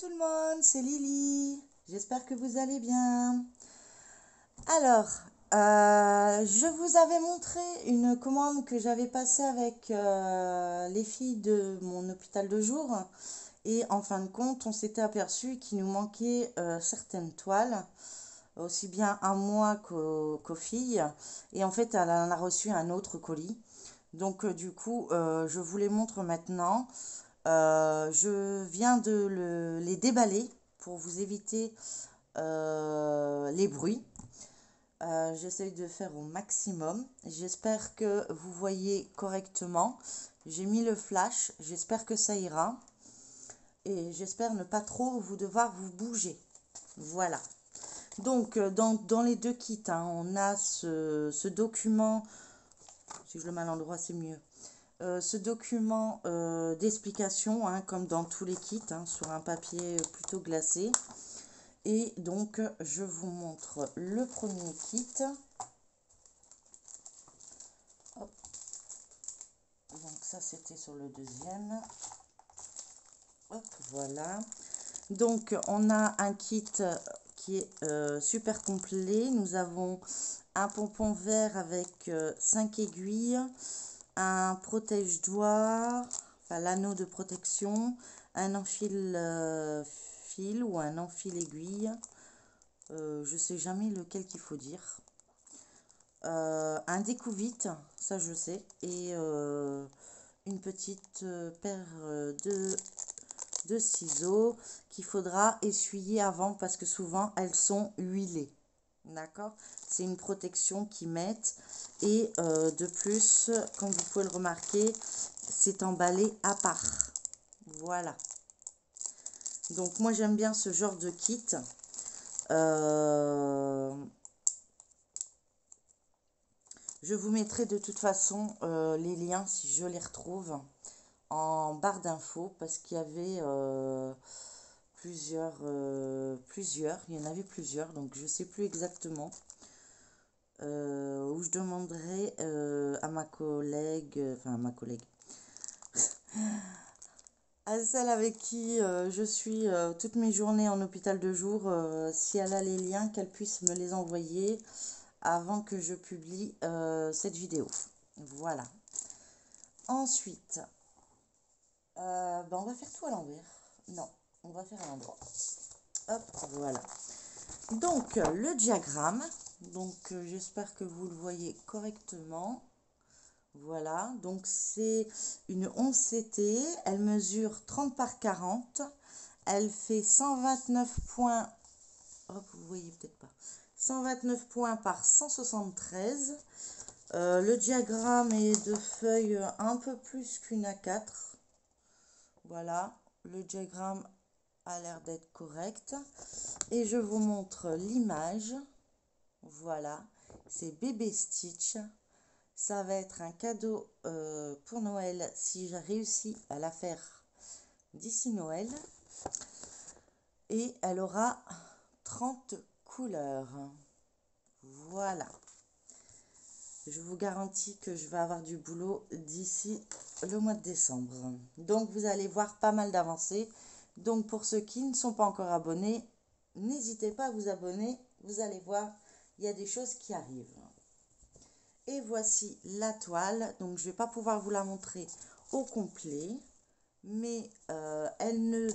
Tout le monde, c'est Lily. J'espère que vous allez bien. Alors, je vous avais montré une commande que j'avais passée avec les filles de mon hôpital de jour. Et en fin de compte, on s'était aperçu qu'il nous manquait certaines toiles, aussi bien à moi qu'aux filles. Et en fait, elle en a reçu un autre colis. Donc, du coup, je vous les montre maintenant. Je viens de les déballer pour vous éviter les bruits. J'essaye de faire au maximum. J'espère que vous voyez correctement. J'ai mis le flash. J'espère que ça ira. Et j'espère ne pas trop vous devoir vous bouger. Voilà. Donc, dans les deux kits, hein, on a ce document. Si je le mets à l'endroit, c'est mieux. Ce document d'explication, hein, comme dans tous les kits, hein, sur un papier plutôt glacé. Et donc, je vous montre le premier kit. Hop. Donc ça, c'était sur le deuxième. Hop, voilà. Donc, on a un kit qui est super complet. Nous avons un pompon vert avec 5 aiguilles, un protège-doigt, enfin l'anneau de protection, un enfil fil ou un enfil aiguille. Je sais jamais lequel qu'il faut dire. Un découvite, ça je sais, et une petite paire de ciseaux qu'il faudra essuyer avant parce que souvent elles sont huilées. D'accord? C'est une protection qu'ils mettent et de plus, comme vous pouvez le remarquer, c'est emballé à part. Voilà. Donc moi j'aime bien ce genre de kit. Je vous mettrai de toute façon les liens si je les retrouve en barre d'infos parce qu'il y avait plusieurs, il y en avait plusieurs, donc je ne sais plus exactement. Où je demanderai à ma collègue, enfin à ma collègue, à celle avec qui je suis toutes mes journées en hôpital de jour, si elle a les liens, qu'elle puisse me les envoyer avant que je publie cette vidéo. Voilà. Ensuite, on va faire tout à l'envers. Non, on va faire à l'endroit. Hop, voilà. Donc, le diagramme. Donc, j'espère que vous le voyez correctement. Voilà, donc c'est une 11CT. Elle mesure 30 par 40. Elle fait 129 points. Hop, vous voyez peut-être pas. 129 points par 173. Le diagramme est de feuille un peu plus qu'une A4. Voilà, le diagramme a l'air d'être correct. Et je vous montre l'image. Voilà, c'est bébé Stitch. Ça va être un cadeau pour Noël si j'ai réussi à la faire d'ici Noël. Et elle aura 30 couleurs. Voilà. Je vous garantis que je vais avoir du boulot d'ici le mois de décembre. Donc, vous allez voir pas mal d'avancées. Donc, pour ceux qui ne sont pas encore abonnés, n'hésitez pas à vous abonner. Vous allez voir, il y a des choses qui arrivent. Et voici la toile. Donc, je ne vais pas pouvoir vous la montrer au complet. Mais elle ne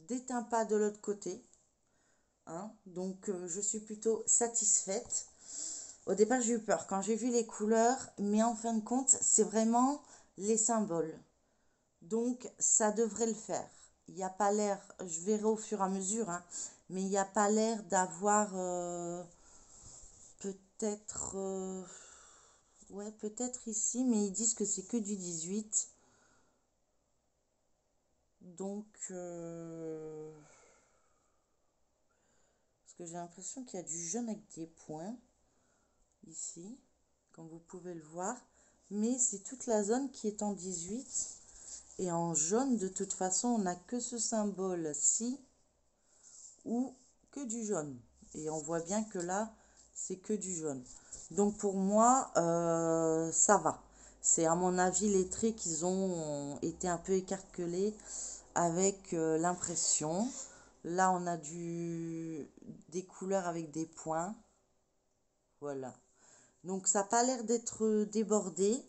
déteint pas de l'autre côté. Hein. Donc, je suis plutôt satisfaite. Au départ, j'ai eu peur quand j'ai vu les couleurs, mais en fin de compte, c'est vraiment les symboles. Donc, ça devrait le faire. Il n'y a pas l'air, je verrai au fur et à mesure, hein, mais il n'y a pas l'air d'avoir peut-être, ouais, peut-être ici, mais ils disent que c'est que du 18. Donc, parce que j'ai l'impression qu'il y a du jaune avec des points ici, comme vous pouvez le voir. Mais c'est toute la zone qui est en 18. Et en jaune, de toute façon, on n'a que ce symbole-ci ou que du jaune. Et on voit bien que là, c'est que du jaune. Donc pour moi, ça va. C'est à mon avis les traits qui ont été un peu écartelés avec l'impression. Là, on a des couleurs avec des points. Voilà. Donc, ça n'a pas l'air d'être débordé.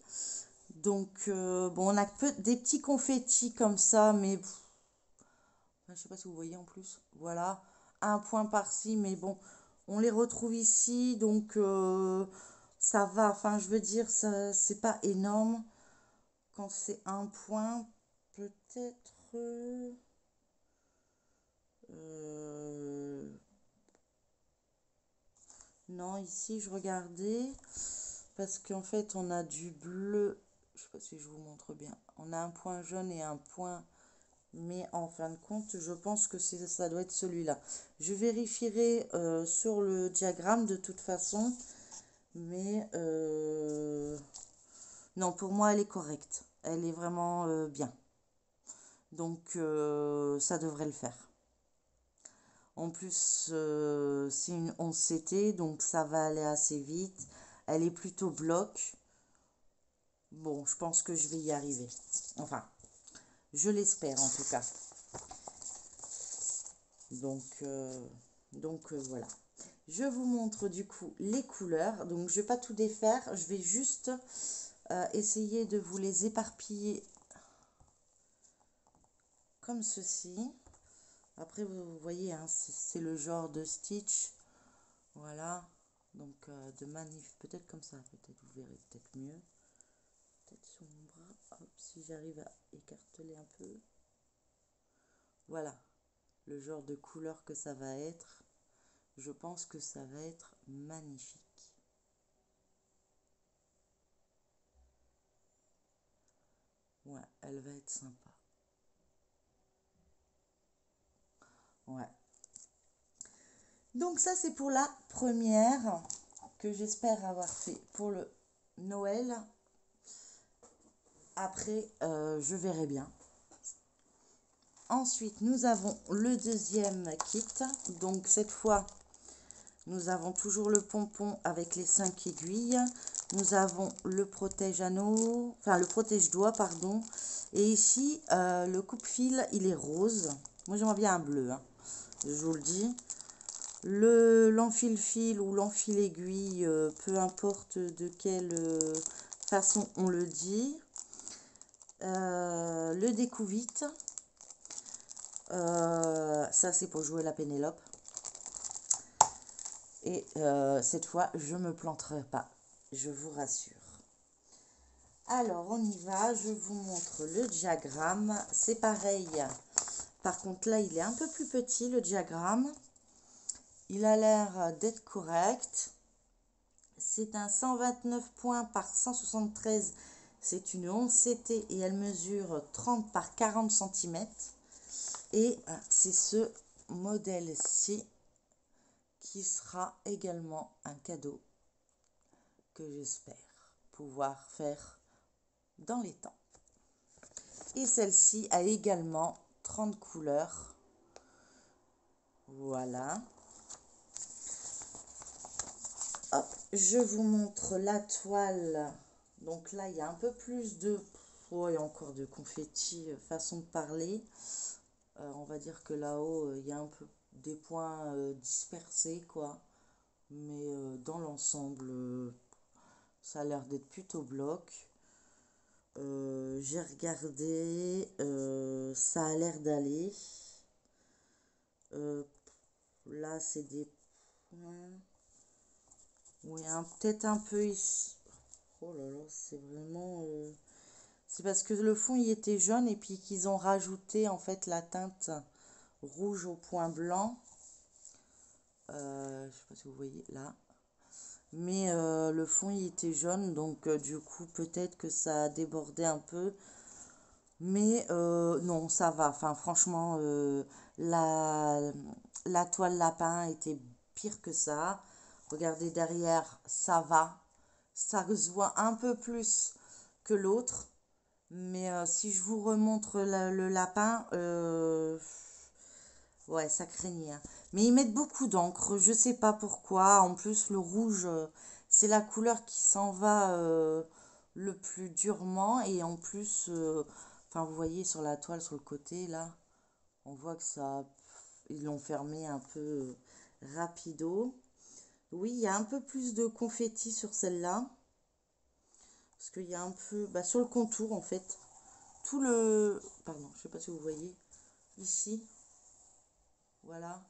Donc, bon, on a des petits confettis comme ça, mais je sais pas si vous voyez en plus. Voilà, un point par-ci, mais bon, on les retrouve ici, donc ça va. Enfin, je veux dire, ça, c'est pas énorme. Quand c'est un point, peut-être. Euh, non, ici, je regardais. Parce qu'en fait, on a du bleu. Je sais pas si je vous montre bien. On a un point jaune et un point. Mais en fin de compte, je pense que ça doit être celui-là. Je vérifierai sur le diagramme de toute façon. Mais non, pour moi, elle est correcte. Elle est vraiment bien. Donc, ça devrait le faire. En plus, c'est une 11CT, donc ça va aller assez vite. Elle est plutôt bloc. Bon, je pense que je vais y arriver. Enfin, je l'espère en tout cas. Donc, voilà. Je vous montre du coup les couleurs. Donc, je ne vais pas tout défaire. Je vais juste essayer de vous les éparpiller comme ceci. Après, vous voyez, hein, c'est le genre de stitch. Voilà. Donc, de manif. Peut-être comme ça. Peut-être vous verrez peut-être mieux. Peut-être sur mon bras. Hop, si j'arrive à écarteler un peu. Voilà. Le genre de couleur que ça va être. Je pense que ça va être magnifique. Ouais, elle va être sympa. Ouais. Donc ça, c'est pour la première que j'espère avoir fait pour le Noël. Après, je verrai bien. Ensuite, nous avons le deuxième kit. Donc cette fois, nous avons toujours le pompon avec les 5 aiguilles. Nous avons le protège-anneau, enfin le protège-doigt, pardon. Et ici, le coupe-fil, il est rose. Moi, j'aimerais bien un bleu, hein, je vous le dis. L'enfile-fil ou l'enfile-aiguille, peu importe de quelle façon on le dit. Le découvite. Ça, c'est pour jouer la Pénélope. Et cette fois, je ne me planterai pas. Je vous rassure. Alors, on y va. Je vous montre le diagramme. C'est pareil. Par contre, là, il est un peu plus petit, le diagramme. Il a l'air d'être correct. C'est un 129 points par 173. C'est une 11CT et elle mesure 30 par 40 cm. Et c'est ce modèle-ci qui sera également un cadeau que j'espère pouvoir faire dans les temps. Et celle-ci a également 30 couleurs. Voilà. Hop, je vous montre la toile. Donc là, il y a un peu plus de... Oh, il y a encore de confettis, façon de parler. On va dire que là-haut, il y a un peu des points dispersés, quoi. Mais dans l'ensemble, ça a l'air d'être plutôt bloc. J'ai regardé, ça a l'air d'aller. Là, c'est des points. Oui, peut-être un peu ici. Oh là là, c'est vraiment... C'est parce que le fond, il était jaune et puis qu'ils ont rajouté, en fait, la teinte rouge au point blanc. Je sais pas si vous voyez, là. Mais le fond, il était jaune, donc du coup, peut-être que ça a débordé un peu. Mais non, ça va. Enfin, franchement, la toile lapin était pire que ça. Regardez derrière, ça va. Ça se voit un peu plus que l'autre. Mais si je vous remontre le lapin, ouais, ça craignait, hein. Mais ils mettent beaucoup d'encre, je sais pas pourquoi. En plus, le rouge, c'est la couleur qui s'en va le plus durement. Et en plus, Enfin, vous voyez sur la toile, sur le côté, là, on voit que ça, ils l'ont fermé un peu rapido. Oui, il y a un peu plus de confetti sur celle-là. Parce qu'il y a un peu, bah, sur le contour, en fait. Tout le, pardon, je sais pas si vous voyez, ici, voilà.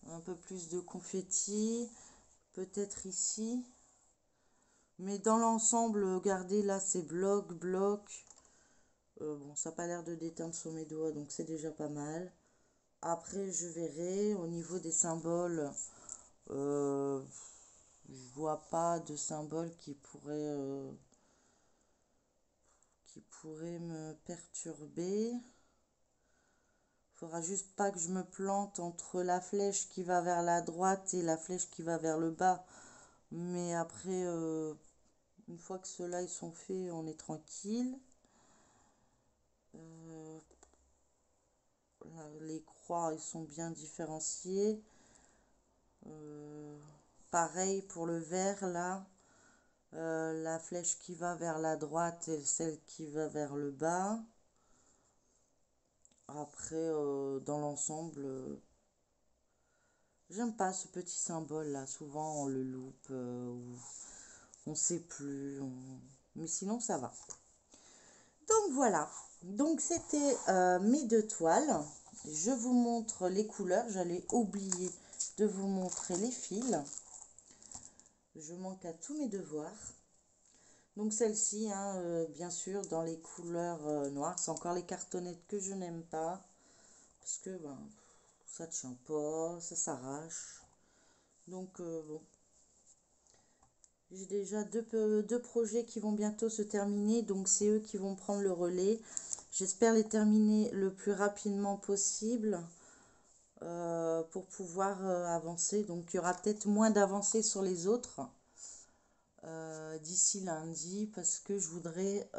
Un peu plus de confetti. Peut-être ici. Mais dans l'ensemble, regardez, là, c'est bloc, bloc. Bon, ça n'a pas l'air de déteindre sur mes doigts, donc c'est déjà pas mal. Après, je verrai. Au niveau des symboles, je vois pas de symbole qui pourrait me perturber. Faudra juste pas que je me plante entre la flèche qui va vers la droite et la flèche qui va vers le bas. Mais après, une fois que ceux-là ils sont faits, on est tranquille. Là, les croix, ils sont bien différenciés. Pareil pour le vert, là. La flèche qui va vers la droite et celle qui va vers le bas. Après, dans l'ensemble, j'aime pas ce petit symbole là. Souvent, on le loupe, on sait plus. Mais sinon, ça va. Donc voilà. Donc c'était mes deux toiles. Je vous montre les couleurs. J'allais oublier de vous montrer les fils. Je manque à tous mes devoirs. Donc celle-ci, hein, bien sûr, dans les couleurs noires. C'est encore les cartonnettes que je n'aime pas. Parce que ben, ça ne tient pas, ça s'arrache. Donc bon. J'ai déjà deux projets qui vont bientôt se terminer. Donc c'est eux qui vont prendre le relais. J'espère les terminer le plus rapidement possible. Pour pouvoir avancer. Donc il y aura peut-être moins d'avancées sur les autres. D'ici lundi parce que je voudrais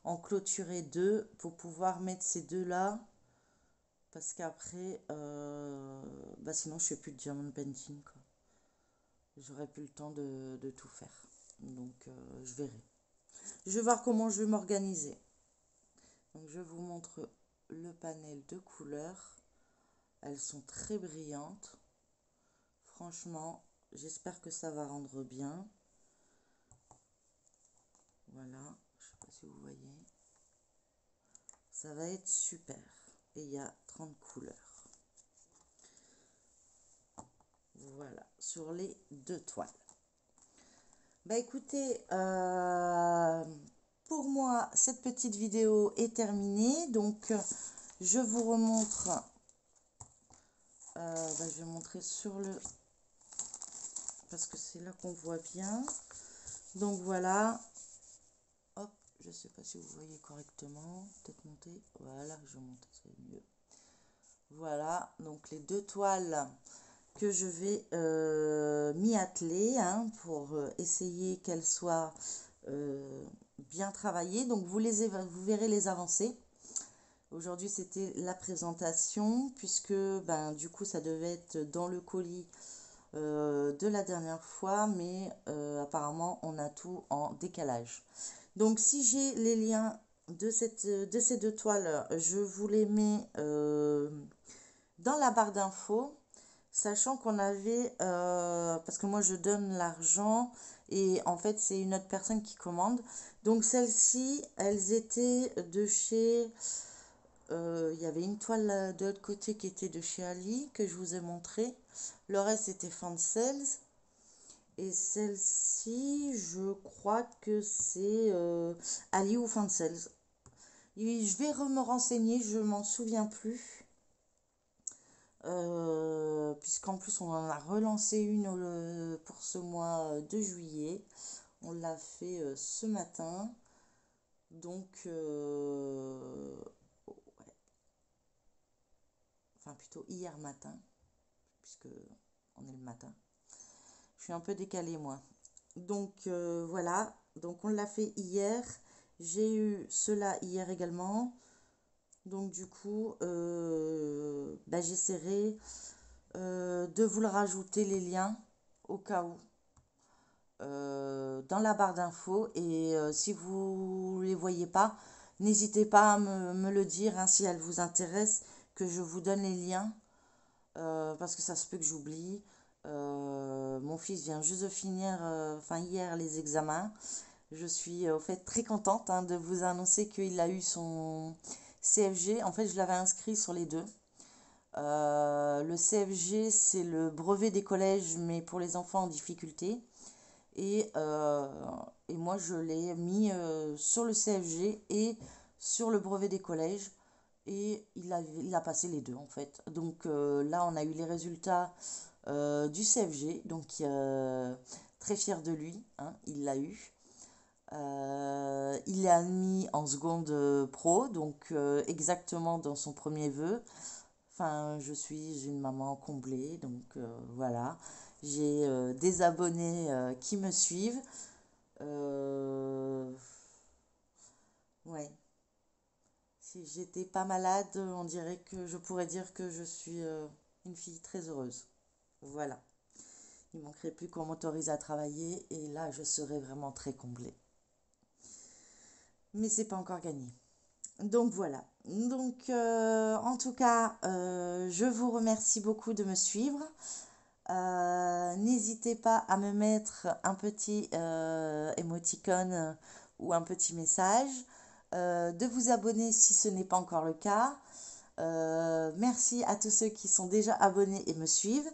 en clôturer deux pour pouvoir mettre ces deux là parce qu'après bah sinon je fais plus de diamond painting quoi. J'aurai plus le temps de tout faire, donc je verrai, je vais voir comment je vais m'organiser. Donc je vous montre le panel de couleurs, elles sont très brillantes, franchement j'espère que ça va rendre bien. Voilà, je sais pas si vous voyez. Ça va être super. Et il y a 30 couleurs. Voilà, sur les deux toiles. Bah écoutez, pour moi, cette petite vidéo est terminée. Donc, je vous remontre. Je vais montrer sur le... Parce que c'est là qu'on voit bien. Donc voilà. Hop, je sais pas si vous voyez correctement. Peut-être monter. Voilà, je monte, c'est mieux. Voilà, donc les deux toiles que je vais m'y atteler hein, pour essayer qu'elles soient bien travaillées. Donc vous verrez les avancées. Aujourd'hui c'était la présentation puisque ben, du coup ça devait être dans le colis de la dernière fois, mais apparemment on a tout en décalage. Donc si j'ai les liens de ces deux toiles, je vous les mets dans la barre d'infos, sachant qu'on avait, parce que moi je donne l'argent et en fait c'est une autre personne qui commande. Donc celles-ci, elles étaient de chez, il y avait une toile de l'autre côté qui était de chez Ali que je vous ai montré. Le reste c'était Fansels. Et celle-ci, je crois que c'est Ali ou Fansels. Je vais me renseigner, je m'en souviens plus. Puisqu'en plus on en a relancé une pour ce mois de juillet. On l'a fait ce matin. Donc, ouais. Enfin plutôt hier matin, puisque on est le matin. Je suis un peu décalée moi. Donc voilà, donc on l'a fait hier. J'ai eu cela hier également. Donc du coup, j'essaierai de vous le rajouter les liens au cas où dans la barre d'infos. Et si vous ne les voyez pas, N'hésitez pas à me le dire hein, si elle vous intéresse, que je vous donne les liens, parce que ça se peut que j'oublie. Mon fils vient juste de finir, enfin hier, les examens. Je suis au fait très contente hein, de vous annoncer qu'il a eu son CFG. En fait, je l'avais inscrit sur les deux. Le CFG, c'est le brevet des collèges, mais pour les enfants en difficulté. Et, euh, et moi, je l'ai mis sur le CFG et sur le brevet des collèges. Et il a passé les deux, en fait. Donc là, on a eu les résultats du CFG. Donc, très fier de lui, hein, il l'a eu. Il est admis en seconde pro, donc exactement dans son premier vœu. Enfin, je suis une maman comblée, donc voilà. J'ai des abonnés qui me suivent. Euh, ouais. Si j'étais pas malade, on dirait que je pourrais dire que je suis une fille très heureuse. Voilà. Il manquerait plus qu'on m'autorise à travailler et là, je serais vraiment très comblée. Mais c'est pas encore gagné. Donc voilà. Donc en tout cas, je vous remercie beaucoup de me suivre. N'hésitez pas à me mettre un petit émoticône ou un petit message, de vous abonner si ce n'est pas encore le cas. Merci à tous ceux qui sont déjà abonnés et me suivent.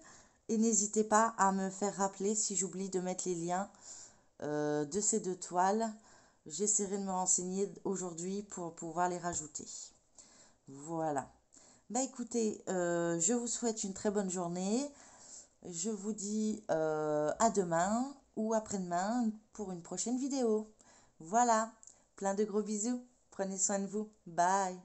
Et n'hésitez pas à me faire rappeler si j'oublie de mettre les liens de ces deux toiles. J'essaierai de me renseigner aujourd'hui pour pouvoir les rajouter. Voilà. Bah écoutez, je vous souhaite une très bonne journée. Je vous dis à demain ou après-demain pour une prochaine vidéo. Voilà, plein de gros bisous. Prenez soin de vous. Bye.